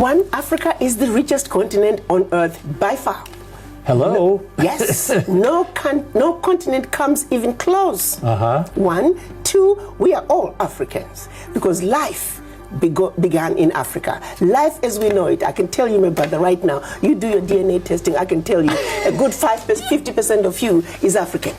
One, Africa is the richest continent on earth by far. Hello? Yes, no continent comes even close. Uh-huh. One. Two, we are all Africans because life began in Africa. Life as we know it, I can tell you, my brother, right now, you do your DNA testing, I can tell you, a good 50% of you is African.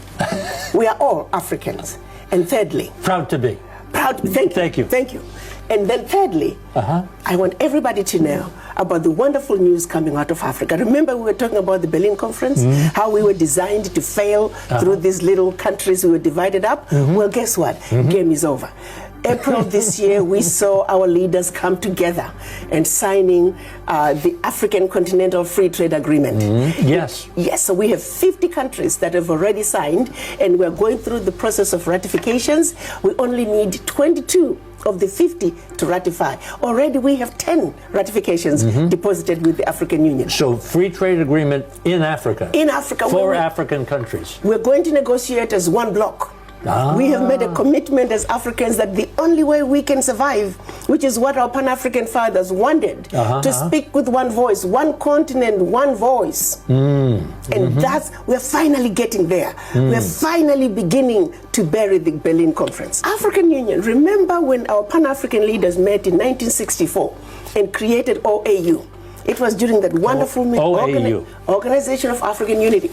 We are all Africans. And thirdly... Proud to be. Proud, thank you. Thank you. And then thirdly, I want everybody to know about the wonderful news coming out of Africa. Remember we were talking about the Berlin Conference, how we were designed to fail through these little countries, we were divided up? Well, guess what? Game is over. April this year, we saw our leaders come together and signing the African Continental Free Trade Agreement. Yes. Yes, so we have 50 countries that have already signed, and we're going through the process of ratifications. We only need 22 of the 50 to ratify. Already we have 10 ratifications deposited with the African Union. So free trade agreement in Africa. In Africa. For African countries. We're going to negotiate as one bloc. We have made a commitment as Africans that the only way we can survive, which is what our Pan-African fathers wanted, to speak with one voice, one continent, one voice. And we're finally getting there. We're finally beginning to bury the Berlin Conference. African Union, remember when our Pan-African leaders met in 1964 and created OAU? It was during that wonderful Organization of African Unity.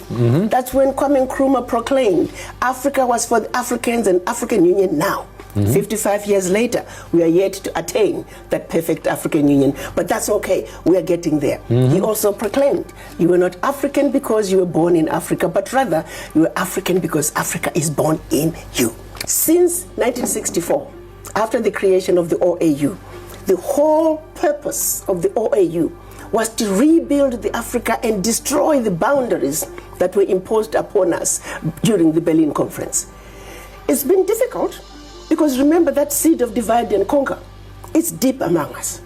That's when Kwame Nkrumah proclaimed Africa was for the Africans and African Union now. 55 years later, we are yet to attain that perfect African Union. But that's okay, we are getting there. He also proclaimed, you were not African because you were born in Africa, but rather you were African because Africa is born in you. Since 1964, after the creation of the OAU, the whole purpose of the OAU was to rebuild the Africa and destroy the boundaries that were imposed upon us during the Berlin Conference. It's been difficult because remember that seed of divide and conquer, it's deep among us.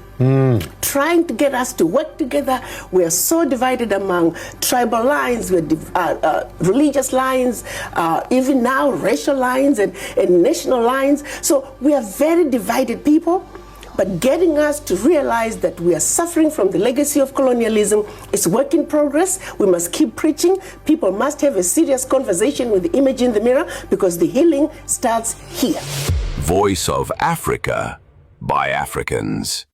Trying to get us to work together, we are so divided among tribal lines, religious lines, even now racial lines and national lines. So we are very divided people. But getting us to realize that we are suffering from the legacy of colonialism is work in progress. We must keep preaching. People must have a serious conversation with the image in the mirror because the healing starts here. Voice of Africa by Africans.